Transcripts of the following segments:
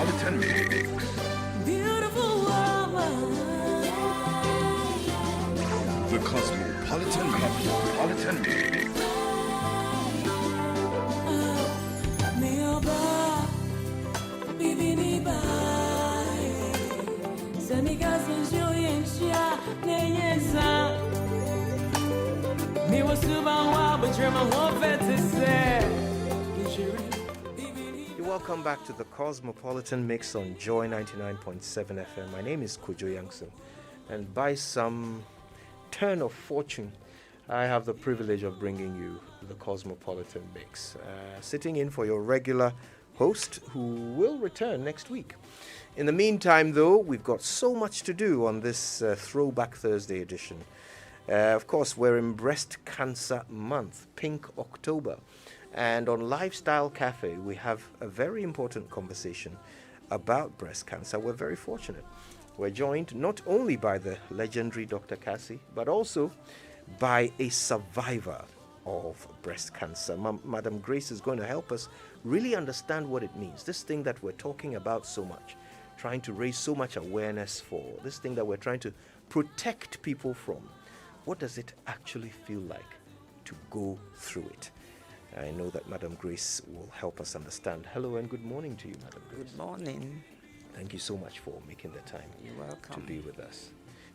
Cosmopolitan Mix. Beautiful woman. The Cosmopolitan Mix. Me oba, bibini ba. Semiga senjo yensha neyenza. Me wasuba wa, but you're my one vet to say. Welcome back to the Cosmopolitan Mix on Joy 99.7 FM. My name is Kojo Youngson, and by some turn of fortune, I have the privilege of bringing you the Cosmopolitan Mix, sitting in for your regular host who will return next week. In the meantime, though, we've got so much to do on this Throwback Thursday edition. Of course, we're in Breast Cancer Month, Pink October. And on Lifestyle Cafe, we have a very important conversation about breast cancer. We're very fortunate. We're joined not only by the legendary Dr. Cassie, but also by a survivor of breast cancer. Madam Grace is going to help us really understand what it means. This thing that we're talking about so much, trying to raise so much awareness for, this thing that we're trying to protect people from. What does it actually feel like to go through it? I know that Madam Grace will help us understand. Hello and good morning to you, Madam Grace. Good morning. Thank you so much for making the time You're welcome. to be with us.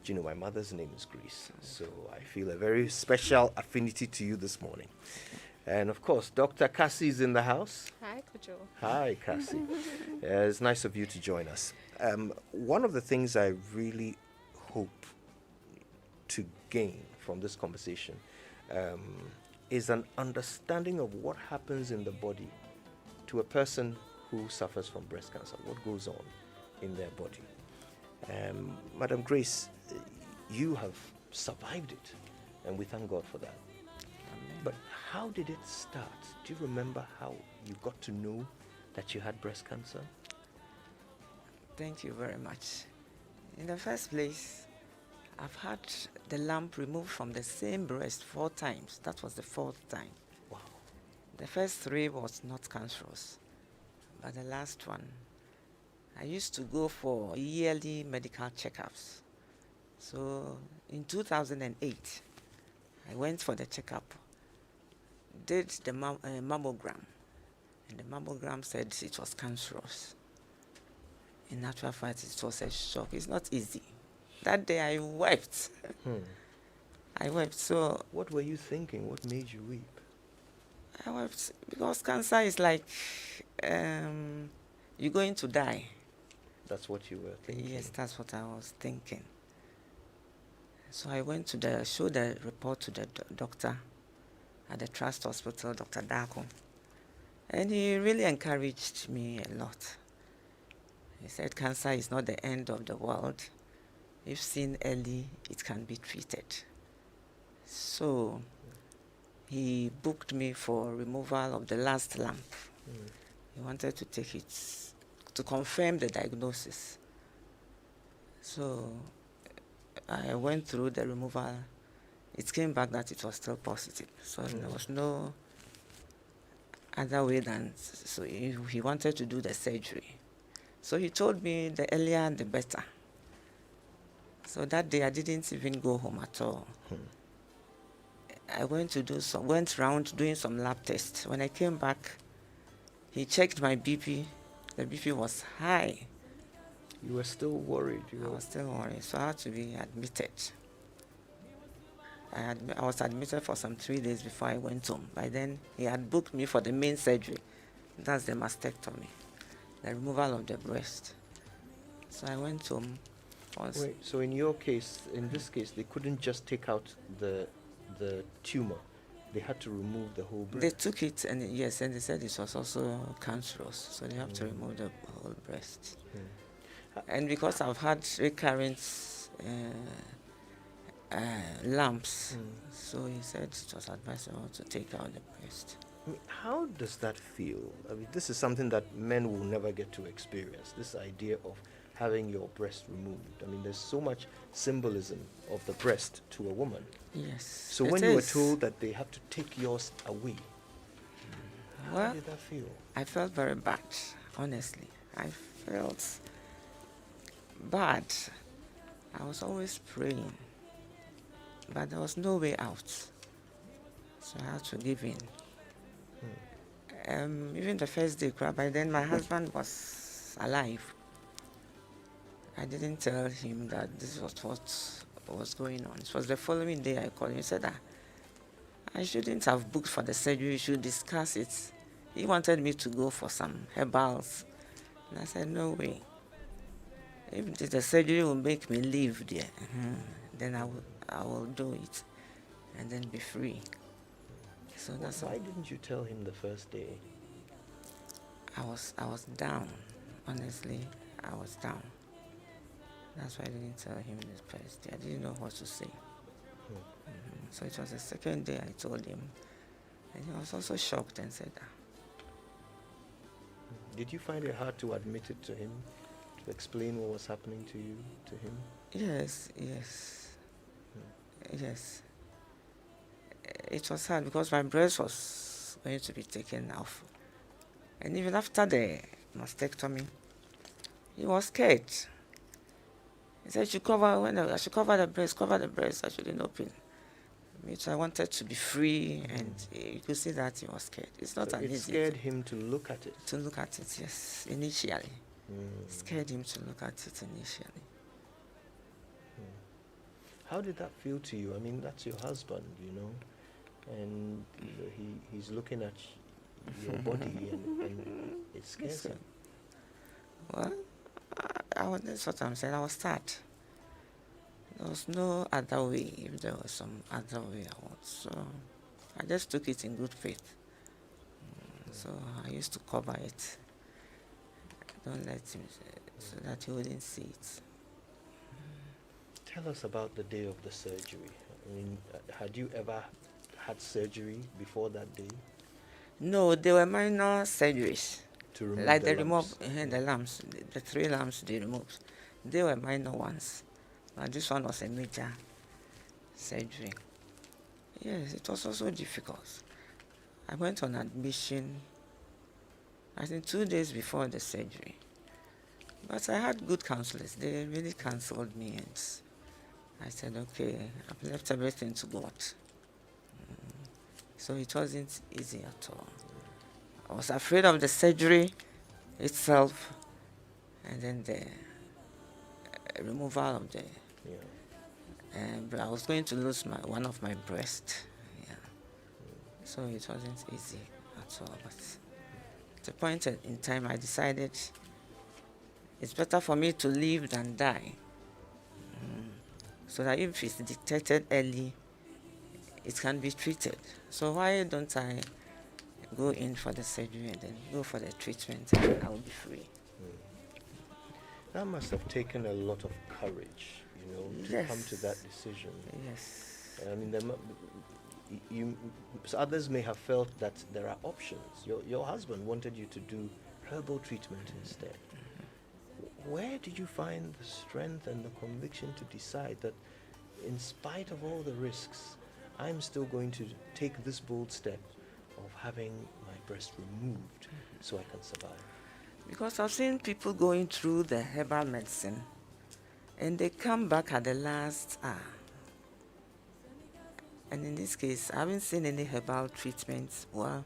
Do you know my mother's name is Grace, so I feel a very special affinity to you this morning. And of course, Dr. Cassie is in the house. Hi, Kojo. Hi, Cassie. It's nice of you to join us. One of the things I really hope to gain from this conversation is an understanding of what happens in the body to a person who suffers from breast cancer, what goes on in their body. Madam Grace, you have survived it, and we thank God for that. Amen. But how did it start? Do you remember how you got to know that you had breast cancer? Thank you very much. In the first place, I've had the lump removed from the same breast 4 times. That was the 4th time. Wow. The first 3 was not cancerous, but the last one, I used to go for yearly medical checkups. So in 2008, I went for the checkup, did the mammogram, and the mammogram said it was cancerous. In actual fact, it was a shock. It's not easy. That day I wept. I wept. So What were you thinking? What made you weep? I wept because cancer is like you're going to die. That's what you were thinking. Yes, that's what I was thinking. So I went to showed the report to the doctor at the Trust Hospital, Dr. Dako, and he really encouraged me a lot. He said cancer is not the end of the world. If seen early, it can be treated. So he booked me for removal of the last lump. He wanted to take it to confirm the diagnosis. So I went through the removal. It came back that it was still positive. So there was no other way than, so he wanted to do the surgery. So he told me the earlier the better. So that day I didn't even go home at all. I went round doing some lab tests. When I came back, he checked my BP. The BP was high. You were still worried. I was still worried, so I had to be admitted. I was admitted for some 3 days before I went home. By then, he had booked me for the main surgery. That's the mastectomy, the removal of the breast. So I went home. Wait, so in this case, they couldn't just take out the tumor. They had to remove the whole breast. They took it, and they said it was also cancerous, so they have to remove the whole breast. And because I've had recurrent lumps, so he said it was advisable to take out the breast. I mean, how does that feel? I mean, this is something that men will never get to experience, this idea of having your breast removed. I mean, there's so much symbolism of the breast to a woman. Yes. So when you were told that they have to take yours away, how Well, did that feel? I felt very bad, honestly. felt bad. I was always praying, but there was no way out. So I had to give in. Even the first day, by then my husband was alive. I didn't tell him that this was what was going on. It was the following day I called him and said, I shouldn't have booked for the surgery, we should discuss it. He wanted me to go for some herbals. And I said, no way. If the surgery will make me live there, then I will do it and then be free. So that's Why didn't you tell him the first day? I was down. Honestly, I was down. That's why I didn't tell him the first day. I didn't know what to say. So it was the second day I told him, and he was also shocked and said that. Did you find it hard to admit it to him, to explain what was happening to you, to him? Yes. It was hard because my breast was going to be taken off. And even after the mastectomy, he was scared. He said, I should cover the breast, I shouldn't open. So I wanted to be free, and you could see that he was scared. It's not So an it easy scared him to look at it? to look at it, yes, initially. Scared him to look at it initially. How did that feel to you? I mean, that's your husband, and he's looking at your body and it scares him. Well, that's what I'm saying. I was sad. There was no other way. If there was some other way, so I just took it in good faith. So I used to cover it. Don't let him, so that he wouldn't see it. Tell us about the day of the surgery. I mean, had you ever had surgery before that day? No, they were minor surgeries. To remove Like the they lumps? removed the lumps, the 3 lumps they removed. They were minor ones. But this one was a major surgery. Yes, it was also difficult. I went on admission, I think 2 days before the surgery. But I had good counselors. They really counseled me, and I said, okay, I've left everything to God. So it wasn't easy at all. I was afraid of the surgery itself, and then the removal of the. But I was going to lose one of my breasts. Yeah. So it wasn't easy at all. But at the point in time, I decided it's better for me to live than die. So that if it's detected early, it can be treated. So why don't I go in for the surgery and then go for the treatment, and I will be free. That must have taken a lot of courage, to Yes. come to that decision. Yes. I mean, so others may have felt that there are options. Your husband wanted you to do herbal treatment instead. Where did you find the strength and the conviction to decide that in spite of all the risks, I'm still going to take this bold step of having my breast removed so I can survive? Because I've seen people going through the herbal medicine and they come back at the last hour. And in this case, I haven't seen any herbal treatments. Well,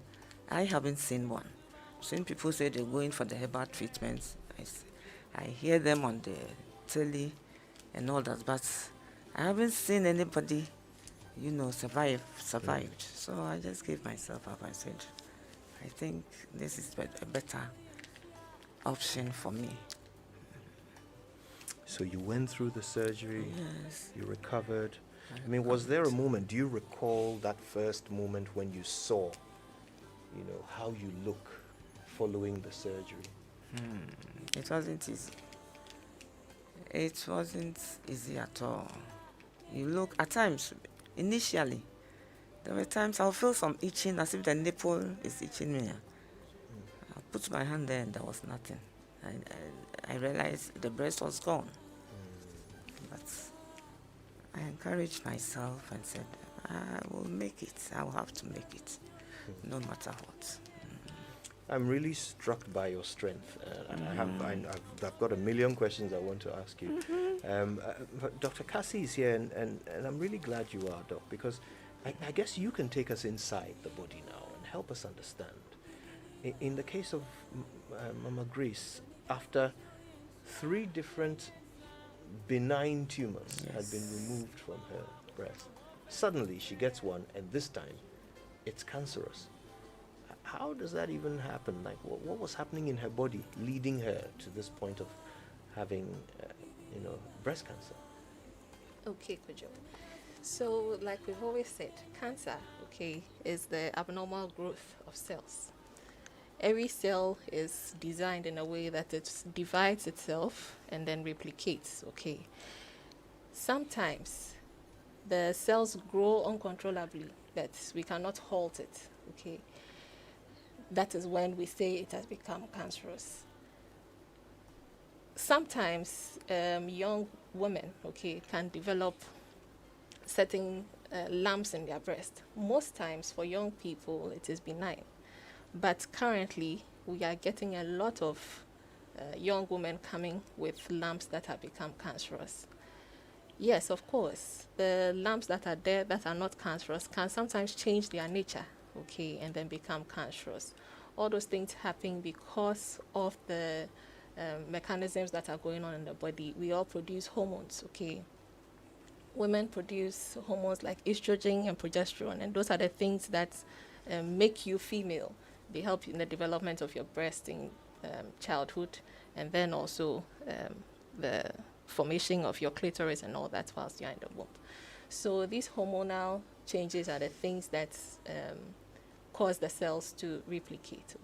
I haven't seen one. I've seen people say they're going for the herbal treatments. I hear them on the telly and all that, but I haven't seen anybody, survived. So I just gave myself up. I said, I think this is a better option for me. So you went through the surgery, Yes. you recovered. I mean, was there a moment, do you recall that first moment when you saw, how you look following the surgery? It wasn't easy. It wasn't easy at all. You look, at times, initially, there were times I'll feel some itching, as if the nipple is itching me. I put my hand there and there was nothing. I realized the breast was gone. But I encouraged myself and said, I will make it. I will have to make it, no matter what. I'm really struck by your strength. I've got a million questions I want to ask you. But Dr. Cassie is here, and I'm really glad you are, Doc, because I guess you can take us inside the body now and help us understand. In the case of Mama Grace, after 3 different benign tumors had been removed from her breast, suddenly she gets one, and this time it's cancerous. How does that even happen? Like, what was happening in her body leading her to this point of having, breast cancer? Okay, Kojo. So, like we've always said, cancer, is the abnormal growth of cells. Every cell is designed in a way that it divides itself and then replicates, Sometimes the cells grow uncontrollably, that we cannot halt it, That is when we say it has become cancerous. Sometimes young women, can develop certain lumps in their breast. Most times for young people, it is benign. But currently, we are getting a lot of young women coming with lumps that have become cancerous. Yes, of course, the lumps that are there that are not cancerous can sometimes change their nature, and then become cancerous. All those things happen because of the mechanisms that are going on in the body. We all produce hormones, Women produce hormones like estrogen and progesterone, and those are the things that make you female. They help in the development of your breast in childhood, and then also the formation of your clitoris and all that whilst you're in the womb. So these hormonal changes are the things that cause the cells to replicate,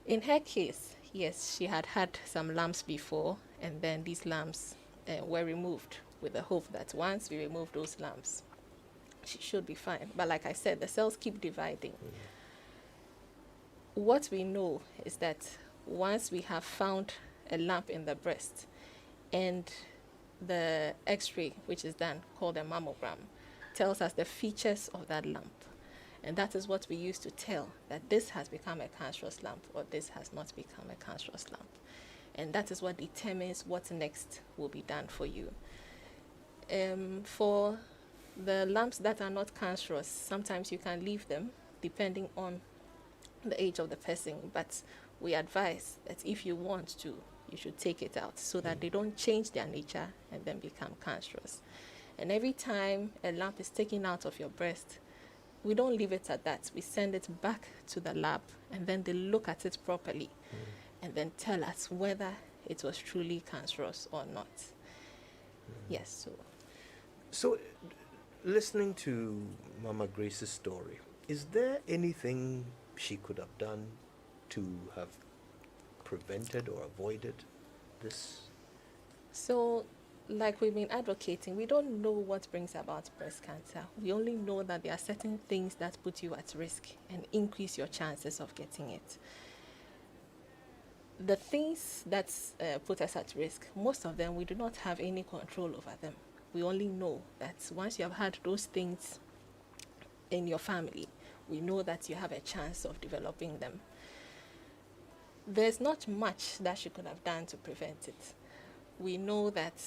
In her case, yes, she had some lumps before, and then these lumps were removed with the hope that once we remove those lumps, she should be fine. But like I said, the cells keep dividing. What we know is that once we have found a lump in the breast, and the X-ray, which is done, called a mammogram, tells us the features of that lump. And that is what we use to tell that this has become a cancerous lump or this has not become a cancerous lump. And that is what determines what next will be done for you. For the lumps that are not cancerous, sometimes you can leave them depending on the age of the person, but we advise that if you want to, you should take it out so that they don't change their nature and then become cancerous. And every time a lump is taken out of your breast, we don't leave it at that. We send it back to the lab, and then they look at it properly and then tell us whether it was truly cancerous or not. Yes. So, listening to Mama Grace's story, is there anything she could have done to have prevented or avoided this? So, like we've been advocating, we don't know what brings about breast cancer. We only know that there are certain things that put you at risk and increase your chances of getting it. The things that put us at risk, most of them, we do not have any control over them. We only know that once you have had those things in your family, we know that you have a chance of developing them. There's not much that she could have done to prevent it. We know that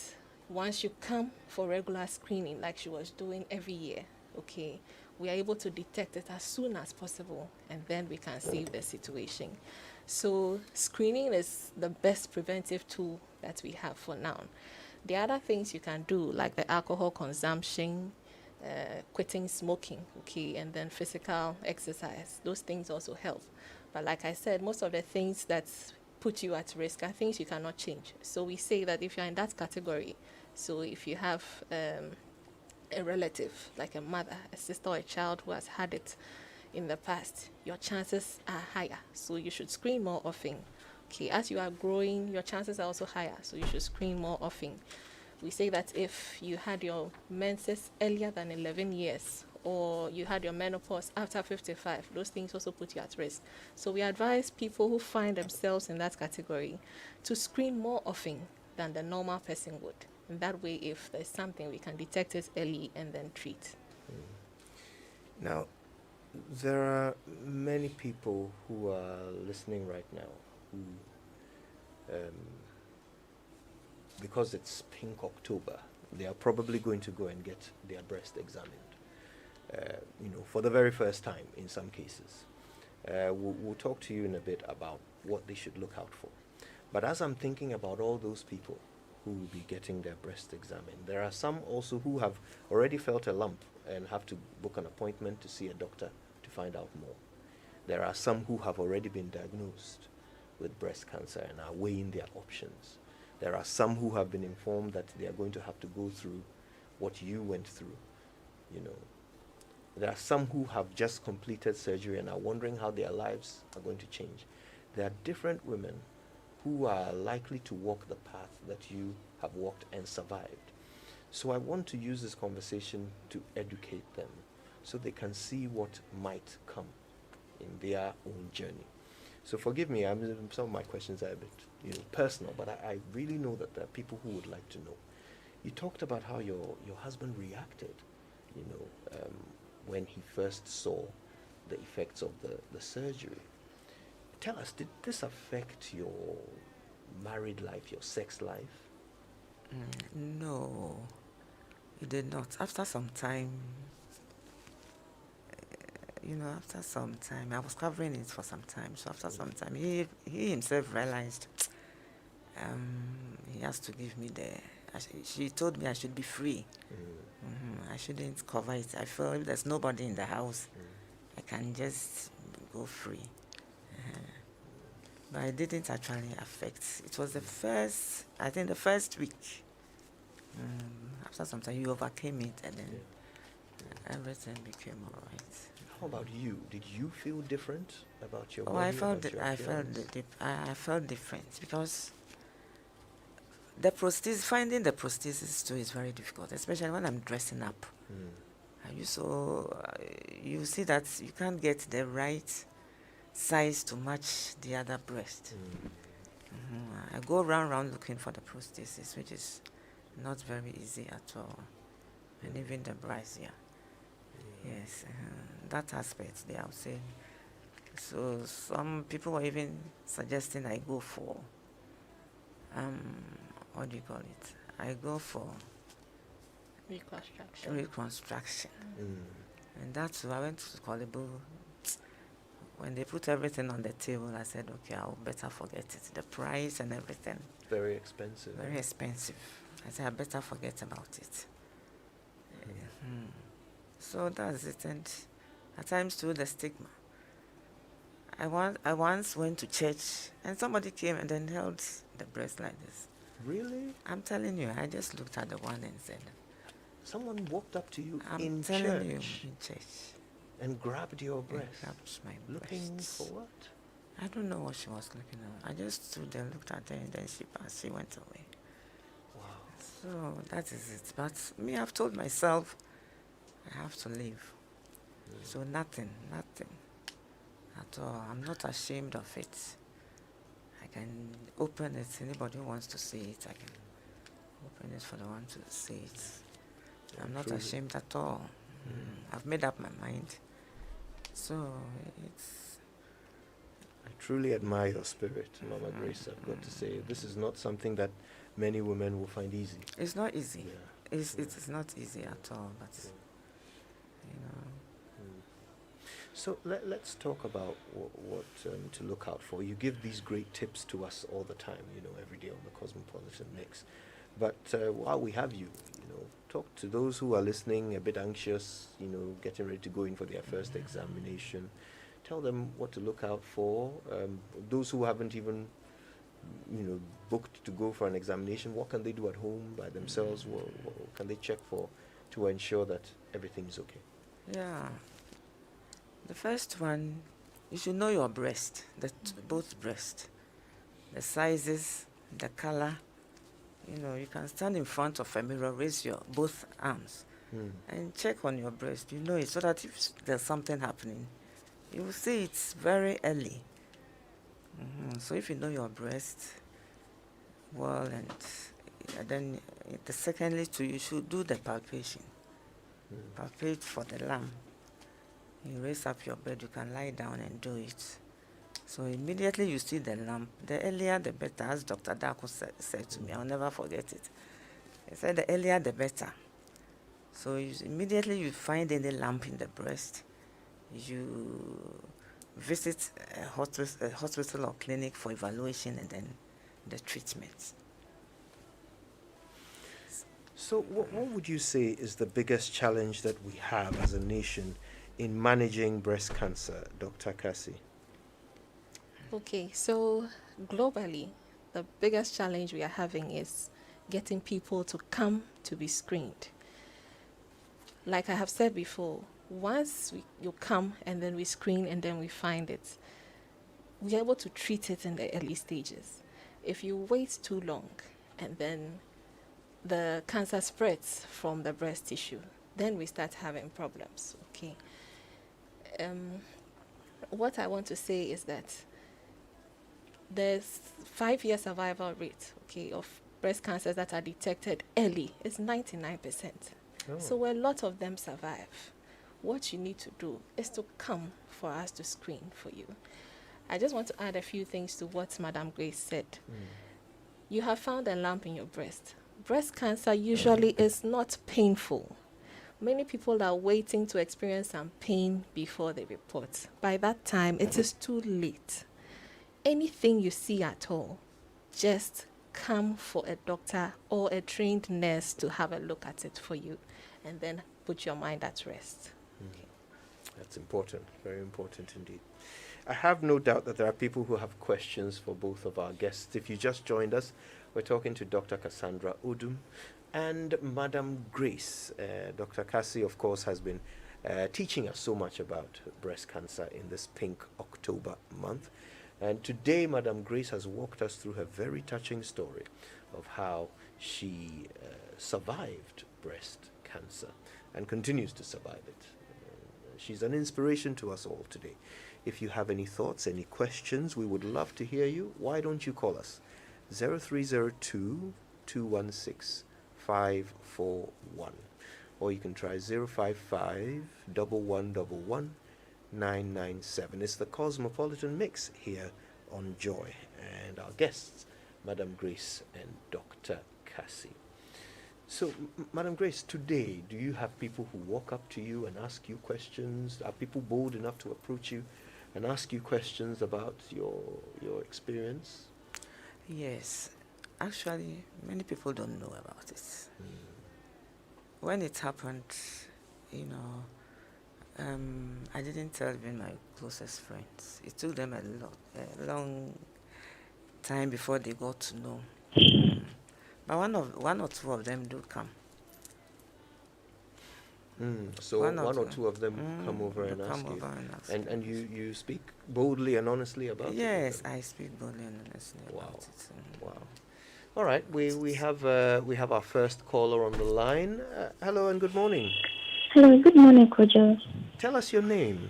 once you come for regular screening, like she was doing every year, we are able to detect it as soon as possible, and then we can save the situation. So screening is the best preventive tool that we have for now. The other things you can do, like the alcohol consumption, quitting smoking, and then physical exercise, those things also help. But like I said, most of the things that put you at risk are things you cannot change. So we say that if you're in that category, so if you have a relative, like a mother, a sister, or a child who has had it in the past, your chances are higher. So you should screen more often. As you are growing, your chances are also higher. So you should screen more often. We say that if you had your menses earlier than 11 years, or you had your menopause after 55, those things also put you at risk. So we advise people who find themselves in that category to screen more often than the normal person would. And that way, if there's something, we can detect it early and then treat. Now, There are many people who are listening right now who, because it's Pink October, they are probably going to go and get their breast examined, for the very first time in some cases. We'll talk to you in a bit about what they should look out for. But as I'm thinking about all those people who will be getting their breast examined, there are some also who have already felt a lump and have to book an appointment to see a doctor to find out more. There are some who have already been diagnosed with breast cancer and are weighing their options. There are some who have been informed that they are going to have to go through what you went through, There are some who have just completed surgery and are wondering how their lives are going to change. There are different women who are likely to walk the path that you have walked and survived. So I want to use this conversation to educate them so they can see what might come in their own journey. So forgive me, some of my questions are a bit personal, but I really know that there are people who would like to know. You talked about how your husband reacted, when he first saw the effects of the surgery. Tell us, did this affect your married life, your sex life? No, it did not. After some time, I was covering it for some time. So after some time, he himself realized he has to give me she told me I should be free. I shouldn't cover it. I felt if there's nobody in the house, I can just go free. But it didn't actually affect. It was the first week. After some time, you overcame it, and then everything became all right. How about you? Did you feel different about your Oh, body? I felt different because finding the prosthesis too is very difficult, especially when I'm dressing up. You see that you can't get the right size to match the other breast. I go round looking for the prosthesis, which is not very easy at all, and even the brazier. Yes, that aspect there, I would say. So some people were even suggesting I go for what do you call it? I go for reconstruction. And that's why I went to Kolibu. When they put everything on the table, I said, okay, I'll better forget it. The price and everything. Very expensive. Very expensive. I said, I better forget about it. So that's it. And at times too, the stigma. I once went to church and somebody came and then held the breast like this. Really? I'm telling you, I just looked at the one and said, someone walked up to you I'm telling you, in church. And grabbed your breast? Grabbed my looking breasts. for what? I don't know what she was looking at. I just stood there, looked at her, and then she passed. She went away. Wow. So that is it. But me, I've told myself I have to live. So nothing at all. I'm not ashamed of it. I can open it. Anybody who wants to see it, I can open it for the one to see it. I'm not ashamed at all. I've made up my mind. So it's... I truly admire your spirit, Mama Grace, I've got to say. This is not something that many women will find easy. It's not easy. Yeah. It's not easy at all, but So let's talk about what to look out for. You give these great tips to us all the time, every day on the Cosmopolitan Mix. But while we have you, talk to those who are listening, a bit anxious, getting ready to go in for their first examination. Tell them what to look out for. Those who haven't even, booked to go for an examination, what can they do at home by themselves? What can they check for to ensure that everything is okay? yeah. The first one, you should know your breast, both breasts, the sizes, the color. You can stand in front of a mirror, raise your both arms, and check on your breast. You know it, so that if there's something happening, you will see it very early. So if you know your breast well, and then secondly too, you should do the palpation. Palpate for the lump. You raise up your bed, you can lie down and do it. So immediately you see the lump, the earlier the better, as Dr. Dako said to me. I'll never forget it. He said the earlier the better. So immediately you find any lump in the breast, you visit a hospital or clinic for evaluation and then the treatment. So what would you say is the biggest challenge that we have as a nation in managing breast cancer, Dr. Cassie? Okay, so globally, the biggest challenge we are having is getting people to come to be screened. Like I have said before, once you come and then we screen and then we find it, we're able to treat it in the early stages. If you wait too long and then the cancer spreads from the breast tissue, then we start having problems, okay? What I want to say is that there's 5-year survival rate, okay, of breast cancers that are detected early. It's 99%. So a lot of them survive. What you need to do is to come for us to screen for you. I just want to add a few things to what Madam Grace said. You have found a lump in your breast. Breast cancer usually is not painful. Many people are waiting to experience some pain before they report. By that time, it is too late. Anything you see at all, just come for a doctor or a trained nurse to have a look at it for you and then put your mind at rest. Okay. That's important, very important indeed. I have no doubt that there are people who have questions for both of our guests. If you just joined us, we're talking to Dr. Cassandra Odum and Madam Grace. Dr. Cassie, of course, has been teaching us so much about breast cancer in this Pink October month. And today, Madam Grace has walked us through her very touching story of how she survived breast cancer and continues to survive it. She's an inspiration to us all today. If you have any thoughts, any questions, we would love to hear you. Why don't you call us? 0302 216 541. Or you can try 055 1111 997. It's the Cosmopolitan Mix here on Joy. And our guests, Madam Grace and Dr. Cassie. So, Madam Grace, today, do you have people who walk up to you and ask you questions? Are people bold enough to approach you and ask you questions about your experience? Yes. Actually, many people don't know about it. When it happened, I didn't tell even my closest friends. It took them a long time before they got to know. But one or two of them do come. So one or two of them come over and ask you. And you speak boldly and honestly about it? Yes, I speak boldly and honestly about it. Wow. All right, we have our first caller on the line. Hello and good morning. Hello, good morning, Kojo. Tell us your name.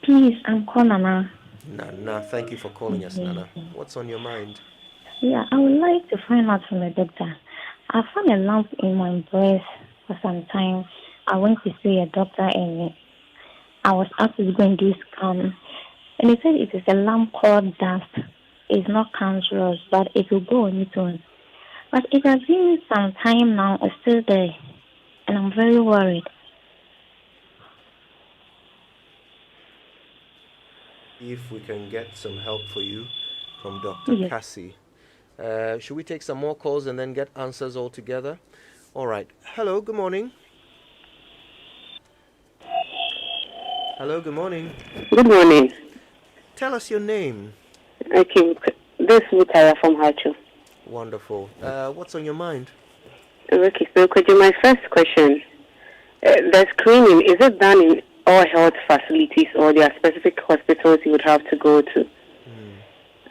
Please, I'm calling Nana. Nana, thank you for calling us, Nana. What's on your mind? Yeah, I would like to find out from the doctor. I found a lump in my breast for some time. I went to see a doctor and I was asked to go and do a scan. And he said it is a lump called dust. It's not cancerous, but it will go on its own. But it has been some time now, it's still there. And I'm very worried. If we can get some help for you from Dr. Cassie. Should we take some more calls and then get answers all together? All right. Hello, good morning. Hello, good morning. Good morning. Tell us your name. Okay, this is Mutara from Hachu. Wonderful. What's on your mind? Okay, so could you, my first question, the screening, is it done in all health facilities or there are specific hospitals you would have to go to?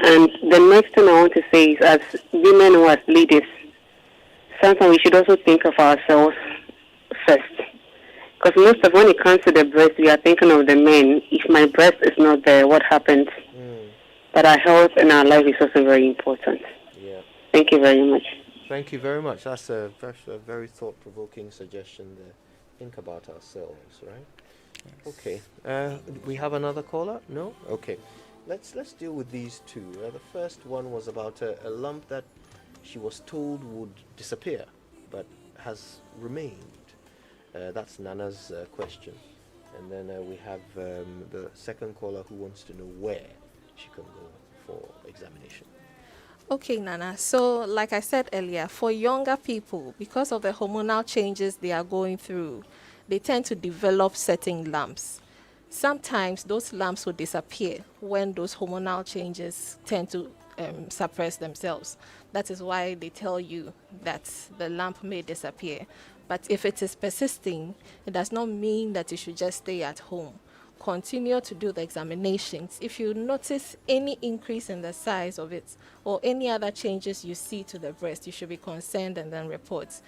And the next thing I want to say is, as women who are leaders, sometimes we should also think of ourselves first. Because most of when it comes to the breast, we are thinking of the men. If my breast is not there, what happens? But our health and our life is also very important. Yeah. Thank you very much. Thank you very much. That's a very thought-provoking suggestion there. Think about ourselves, right? Okay. We have another caller? No? Okay. Let's deal with these two. The first one was about a lump that she was told would disappear, but has remained. That's Nana's question. And then we have the second caller who wants to know where she can go for examination. Okay, Nana. So, like I said earlier, for younger people, because of the hormonal changes they are going through, they tend to develop certain lumps. Sometimes those lumps will disappear when those hormonal changes tend to suppress themselves. That is why they tell you that the lump may disappear. But if it is persisting, it does not mean that you should just stay at home. Continue to do the examinations. If you notice any increase in the size of it or any other changes you see to the breast, you should be concerned and then report.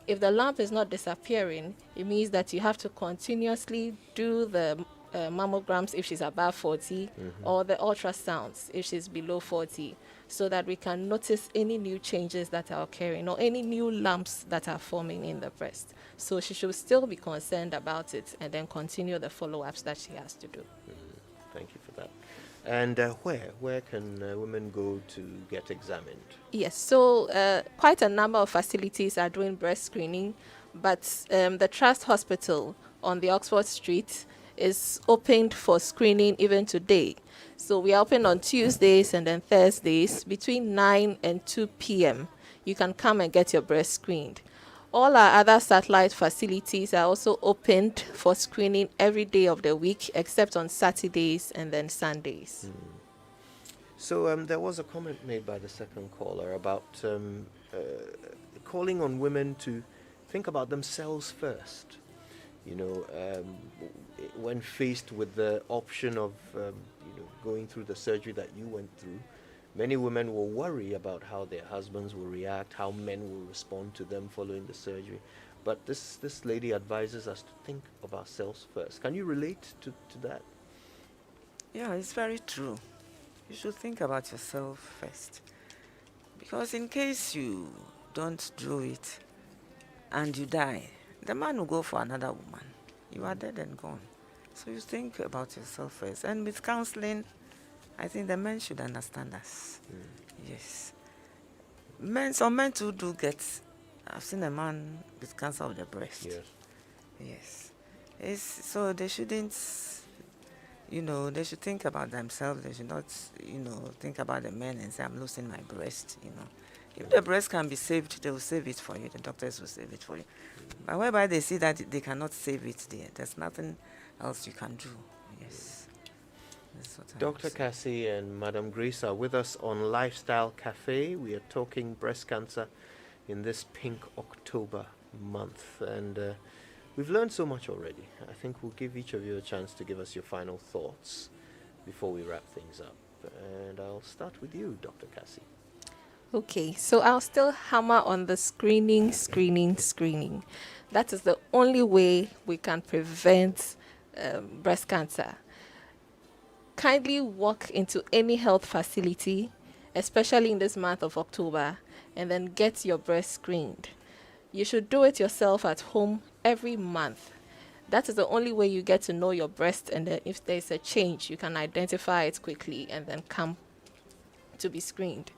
If the lump is not disappearing, it means that you have to continuously do the mammograms if she's above 40 or the ultrasounds if she's below 40, so that we can notice any new changes that are occurring or any new lumps that are forming in the breast. So she should still be concerned about it and then continue the follow-ups that she has to do. Thank you for that. And where can women go to get examined? Yes, so quite a number of facilities are doing breast screening, but the Trust Hospital on the Oxford Street is opened for screening even today. So we are open on Tuesdays and then Thursdays between 9 and 2 p.m. You can come and get your breast screened. All our other satellite facilities are also opened for screening every day of the week except on Saturdays and then Sundays. So there was a comment made by the second caller about calling on women to think about themselves first. You know, when faced with the option of going through the surgery that you went through, many women will worry about how their husbands will react, how men will respond to them following the surgery. But this lady advises us to think of ourselves first. Can you relate to that? Yeah, it's very true. You should think about yourself first. Because in case you don't do it and you die, the man will go for another woman. You are dead and gone. So you think about yourself first. And with counseling, I think the men should understand us. Yes. Some men too do get... I've seen a man with cancer of the breast. Yes. Yes. So they shouldn't... they should think about themselves. They should not, think about the men and say, I'm losing my breast, If the breast can be saved, they will save it for you. The doctors will save it for you. But whereby they see that they cannot save it there's nothing else you can do. Yes. That's what I Dr. would say. Cassie and Madam Grace are with us on Lifestyle Cafe. We are talking breast cancer in this Pink October month. And we've learned so much already. I think we'll give each of you a chance to give us your final thoughts before we wrap things up. And I'll start with you, Dr. Cassie. Okay, so I'll still hammer on the screening. That is the only way we can prevent breast cancer. Kindly walk into any health facility, especially in this month of October, and then get your breast screened. You should do it yourself at home every month. That is the only way you get to know your breast, and then if there's a change, you can identify it quickly and then come to be screened.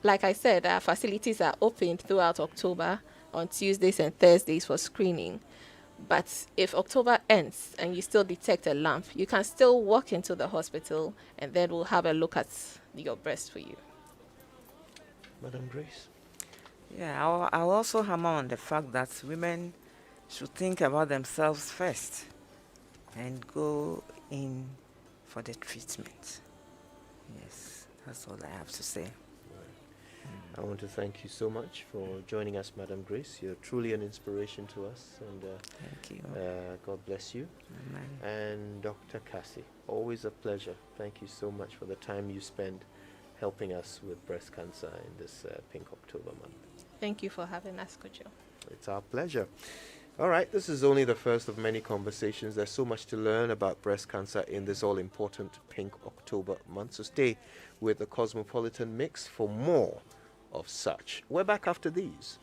Like I said, our facilities are open throughout October on Tuesdays and Thursdays for screening. But if October ends and you still detect a lump, you can still walk into the hospital and then we'll have a look at your breast for you. Madam Grace? Yeah, I'll also hammer on the fact that women should think about themselves first and go in for the treatment. Yes, that's all I have to say. I want to thank you so much for joining us, Madam Grace. You're truly an inspiration to us, and Thank you. God bless you. Amen. And Dr. Cassie, always a pleasure. Thank you so much for the time you spend helping us with breast cancer in this Pink October month. Thank you for having us, Kojo. It's our pleasure. All right, this is only the first of many conversations. There's so much to learn about breast cancer in this all-important Pink October month. So stay with the Cosmopolitan Mix for more of such. We're back after these.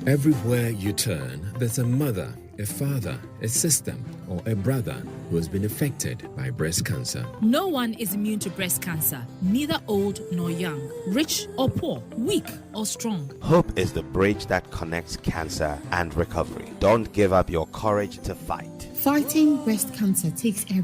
Everywhere you turn, there's a mother, a father, a sister, or a brother who has been affected by breast cancer. No one is immune to breast cancer, neither old nor young, rich or poor, weak or strong. Hope is the bridge that connects cancer and recovery. Don't give up your courage to fight. Fighting breast cancer takes every